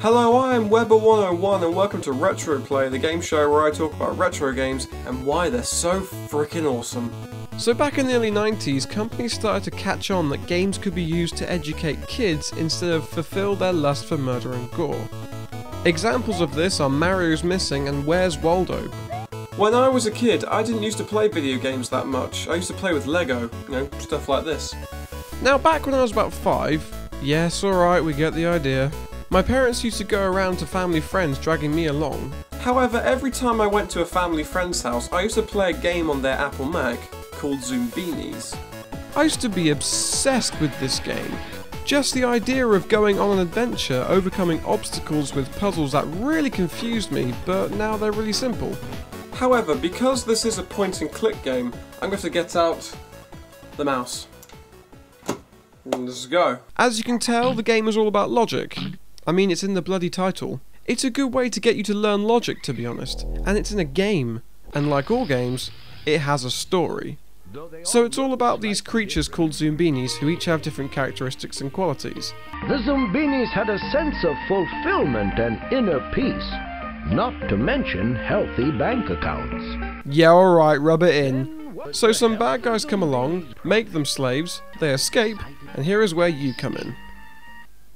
Hello, I am Weber101 and welcome to RETROplay, the game show where I talk about retro games and why they're so freaking awesome. So back in the early 90s, companies started to catch on that games could be used to educate kids instead of fulfill their lust for murder and gore. Examples of this are Mario's Missing and Where's Waldo. When I was a kid, I didn't used to play video games that much. I used to play with Lego, stuff like this. Now back when I was about 5, yes, alright, we get the idea. My parents used to go around to family friends dragging me along. However, every time I went to a family friend's house, I used to play a game on their Apple Mac called Zoombinis. I used to be obsessed with this game. Just the idea of going on an adventure, overcoming obstacles with puzzles that really confused me, but now they're really simple. However, because this is a point and click game, I'm going to get out the mouse. And let's go. As you can tell, the game is all about logic. I mean, it's in the bloody title. It's a good way to get you to learn logic, to be honest. And it's in a game. And like all games, it has a story. So it's all about these creatures called Zoombinis who each have different characteristics and qualities. The Zoombinis had a sense of fulfillment and inner peace. Not to mention healthy bank accounts. Yeah, alright, rub it in. So some bad guys come along, make them slaves, they escape, and here is where you come in.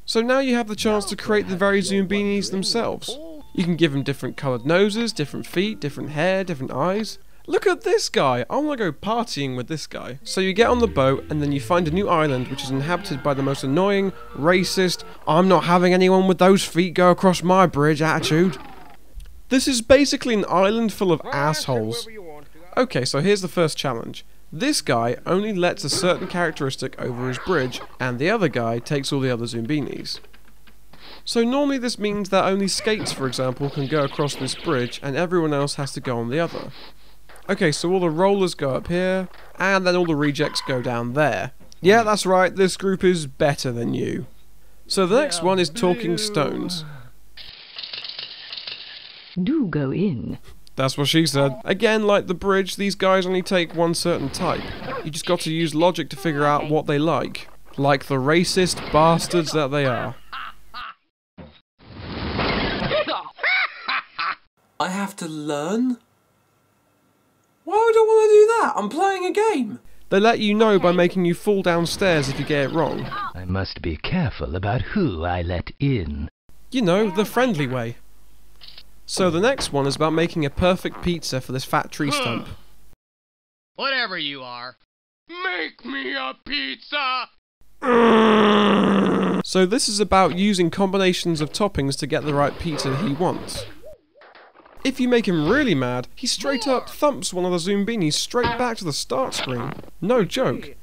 So now you have the chance to create the very Zoombinis themselves. You can give them different coloured noses, different feet, different hair, different eyes. Look at this guy! I want to go partying with this guy. So you get on the boat and then you find a new island which is inhabited by the most annoying, racist, I'm not having anyone with those feet go across my bridge attitude. This is basically an island full of assholes. Okay, so here's the first challenge. This guy only lets a certain characteristic over his bridge, and the other guy takes all the other Zoombinis. So normally this means that only skates, for example, can go across this bridge, and everyone else has to go on the other. Okay, so all the rollers go up here, and then all the rejects go down there. Yeah, that's right, this group is better than you. So the next one is Talking Stones. Do go in. That's what she said. Again, like the bridge, these guys only take one certain type. You just got to use logic to figure out what they like. Like the racist bastards that they are. I have to learn? Why would I want to do that? I'm playing a game. They let you know by making you fall downstairs if you get it wrong. I must be careful about who I let in. You know, the friendly way. So the next one is about making a perfect pizza for this fat tree stump. Whatever you are, make me a pizza! So this is about using combinations of toppings to get the right pizza he wants. If you make him really mad, he straight up thumps one of the Zoombinis straight back to the start screen. No joke.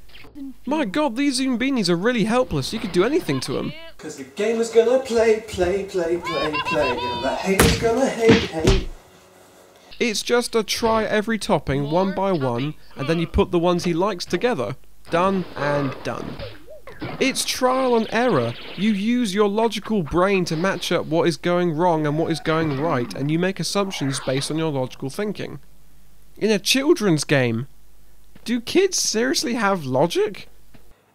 My god, these Zoombinis are really helpless, you could do anything to them. Cause the game is gonna play, and the hater's gonna hate. It's just a try every topping one by one, and then you put the ones he likes together. Done and done. It's trial and error. You use your logical brain to match up what is going wrong and what is going right, and you make assumptions based on your logical thinking. In a children's game. Do kids seriously have logic?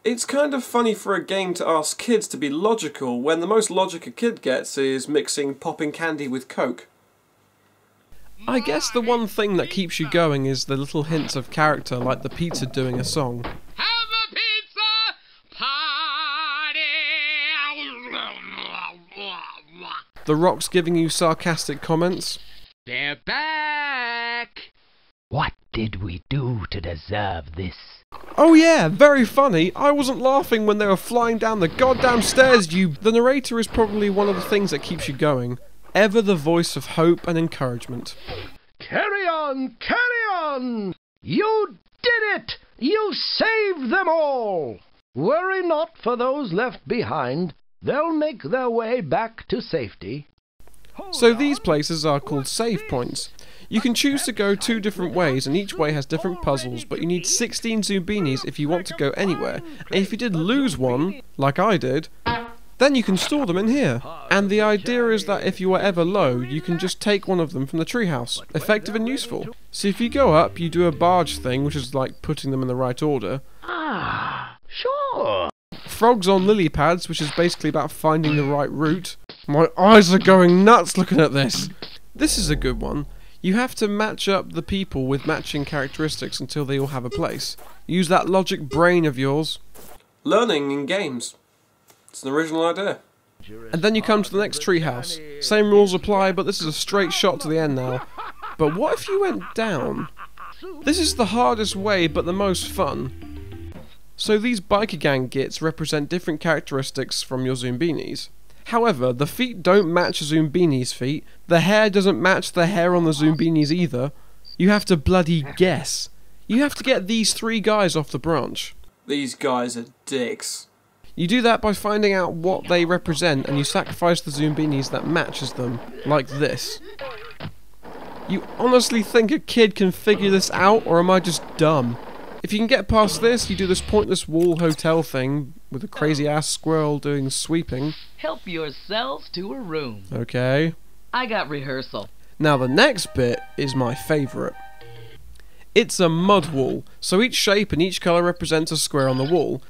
It's kind of funny for a game to ask kids to be logical when the most logic a kid gets is mixing popping candy with Coke. I guess the one thing that keeps you going is the little hints of character like the pizza doing a song. Have a pizza party! The rocks giving you sarcastic comments. They're back! What did we do to deserve this? Oh yeah, very funny. I wasn't laughing when they were flying down the goddamn stairs, you... The narrator is probably one of the things that keeps you going. Ever the voice of hope and encouragement. Carry on! Carry on! You did it! You saved them all! Worry not for those left behind. They'll make their way back to safety. So these places are called save points. You can choose to go 2 different ways, and each way has different puzzles, but you need 16 Zoombinis if you want to go anywhere. And if you did lose one, like I did, Then you can store them in here. And the idea is that if you are ever low, you can just take one of them from the treehouse. Effective and useful. So if you go up, you do a barge thing, which is like putting them in the right order. Ah, sure. Frogs on lily pads, which is basically about finding the right route. My eyes are going nuts looking at this. This is a good one. You have to match up the people with matching characteristics until they all have a place. Use that logic brain of yours. Learning in games. It's an original idea. And then you come to the next treehouse. Same rules apply, but this is a straight shot to the end now. But what if you went down? This is the hardest way, but the most fun. So these biker gang gits represent different characteristics from your Zoombinis. However, the feet don't match a Zoombinis' feet. The hair doesn't match the hair on the Zoombinis either. You have to bloody guess. You have to get these 3 guys off the branch. These guys are dicks. You do that by finding out what they represent, and you sacrifice the Zoombinis that matches them, like this. You honestly think a kid can figure this out, or am I just dumb? If you can get past this, you do this pointless wall hotel thing with a crazy ass squirrel doing sweeping. Help yourselves to a room. Okay. I got rehearsal. Now the next bit is my favourite. It's a mud wall, so each shape and each colour represents a square on the wall.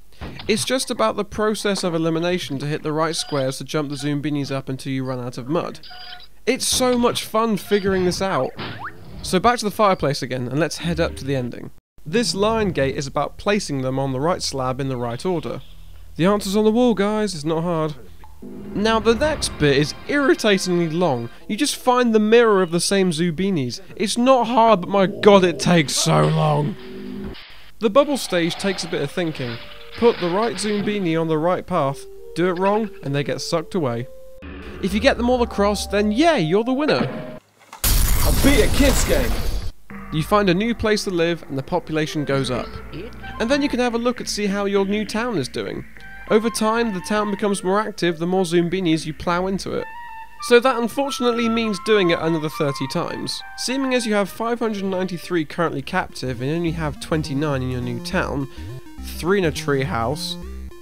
It's just about the process of elimination to hit the right squares to jump the Zoombinis up until you run out of mud. It's so much fun figuring this out. So back to the fireplace again, and let's head up to the ending. This line gate is about placing them on the right slab in the right order. The answer's on the wall, guys, it's not hard. Now the next bit is irritatingly long. You just find the mirror of the same Zoombinis. It's not hard, but my god, it takes so long. The bubble stage takes a bit of thinking. Put the right Zoombini on the right path, do it wrong, and they get sucked away. If you get them all across, then yay, you're the winner. I'll beat a kid's game. You find a new place to live, and the population goes up. And then you can have a look and see how your new town is doing. Over time, the town becomes more active the more Zoombinis you plough into it. So that unfortunately means doing it another 30 times. Seeming as you have 593 currently captive and only have 29 in your new town, 3 in a tree house,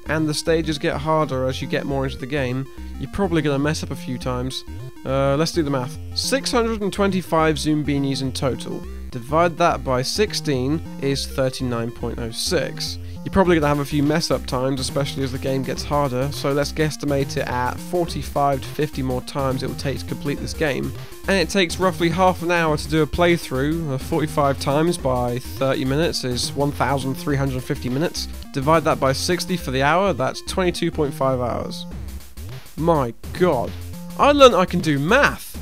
and the stages get harder as you get more into the game, you're probably going to mess up a few times. Let's do the math. 625 Zoombinis in total. Divide that by 16 is 39.06. You're probably going to have a few mess up times, especially as the game gets harder, so let's guesstimate it at 45 to 50 more times it will take to complete this game. And it takes roughly half an hour to do a playthrough. 45 times by 30 minutes is 1,350 minutes. Divide that by 60 for the hour, that's 22.5 hours. My god. I learned I can do math!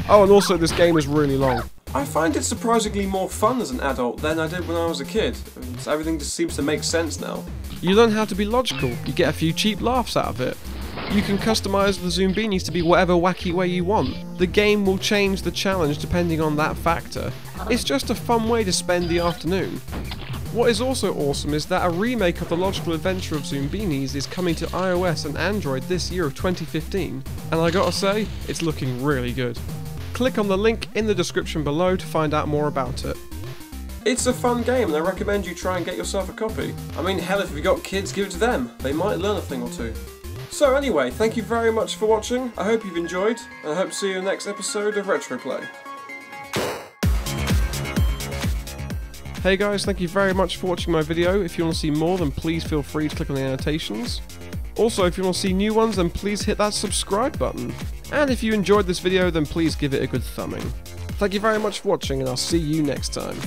Oh, and also this game is really long. I find it surprisingly more fun as an adult than I did when I was a kid. Everything just seems to make sense now. You learn how to be logical, you get a few cheap laughs out of it. You can customise the Zoombinis to be whatever wacky way you want. The game will change the challenge depending on that factor. It's just a fun way to spend the afternoon. What is also awesome is that a remake of the logical adventure of Zoombinis is coming to iOS and Android this year of 2015. And I gotta say, it's looking really good. Click on the link in the description below to find out more about it. It's a fun game and I recommend you try and get yourself a copy. I mean, hell, if you've got kids, give it to them. They might learn a thing or two. So anyway, thank you very much for watching. I hope you've enjoyed, and I hope to see you in the next episode of RETROplay. Hey guys, thank you very much for watching my video. If you want to see more, then please feel free to click on the annotations. Also, if you want to see new ones, then please hit that subscribe button. And if you enjoyed this video, then please give it a good thumbing. Thank you very much for watching, and I'll see you next time.